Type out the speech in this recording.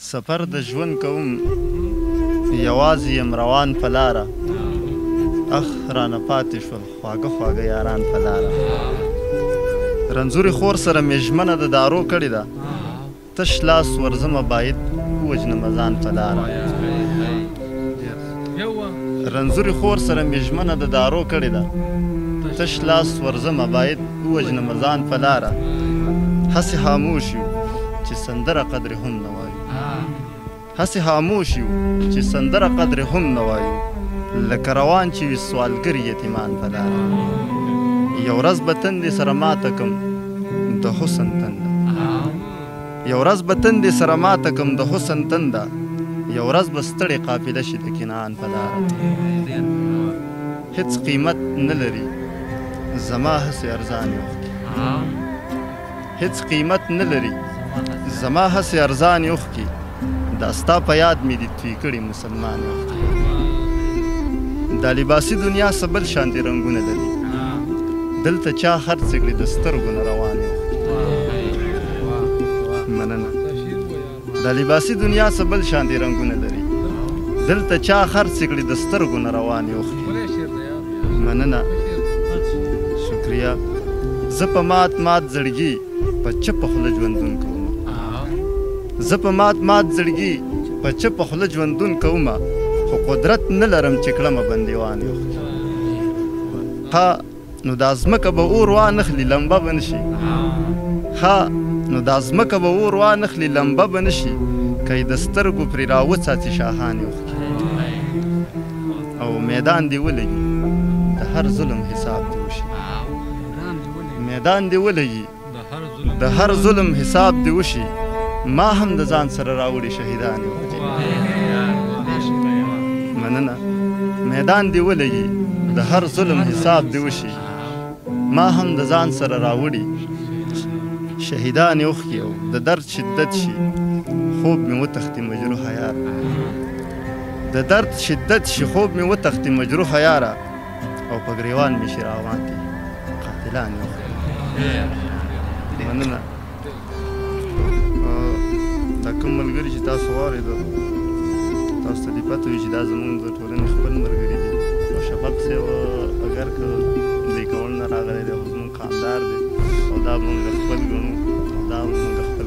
سفر د ژوند کوم یوازې یم روان په لاره اخ رانه پاتې شول خواږه خواږه یاران په لاره رنځورې خور سره مې ژمنه د دارو کړې ده تش لاس ورځمه باید ووجنمه ځان په لاره رنځورې خور سره مې ژمنه د دارو کړې ده تش لاس ورځمه باید ووجنمه ځان په لاره هسې خاموش یو چې سندره قدر هم نه وایو هسې خاموش یو چې سندره قدر هم نه وایو لکه روان چې وي سوالګر یتیمان په لاره یو ورځ به تندې سره ماته کم د حسن تنده یو ورځ به تندې سره ماته کم د حسن تنده یو ورځ به ستړې قافله شي د کنعان په لاره هېڅ قیمت نه لري زما هسې ارزان اوښکې هېڅ قیمت نه لري زما هسې ارزان اوښکې دا ستا په یاد مې دي توی کړي مسلمان اوښکې دا لباسي دنیا څه بل شانتې رنګونه لري دلته چا خرڅې کړي د سترګو نه روانې اوښکې مننه دا لباسي دنیا څه بل شانتې رنګونه لري دلته چا خرڅې کړي د سترګو نه روانې اوښکې مننه شکریه زه په مات مات زړګي په چپه خوله ژوندون کوم زه په مات مات زړګي په چپه خوله ژوندون کومه خو قدرت نه لرم چې کړمه بندیوانې اوښکې ها نو دا ځمکه به اور وانخلي لمبه به نه شي ها نو دا ځمکه به اور وانخلي لمبه به نه شي که یې د سترګو پرې راوڅاڅي شاهانې اوښکې او میدان دې ولګي د هر ظلم حساب دې وشي میدان دې ولګي د هر ظلم حساب دې وشي ما هم د ځان سره راوړي شهیدانې اوښکې مننه میدان دې ولګي د هر ظلم حساب دې وشي ما هم د ځان سره راوړي شهیدانې اوښکې او د درد شدت شي خوب مې وتښتي مجروحه یاره د درد شدت شي خوب مې وتښتي مجروحه یاره او په ګریوان مې شي راوانتې قاتلانې اوښکې مننه دا کوم ملګري چې تاسو واورېدل تاسو ته دې پته وي چې دا زموږ د ټولنې خپل ملګري دي او شفق صاحب اگر که دې کول نه راغلی دی خو زموږ خاندار دی او دا به موږ خپل ګڼو او دا به موږ خپل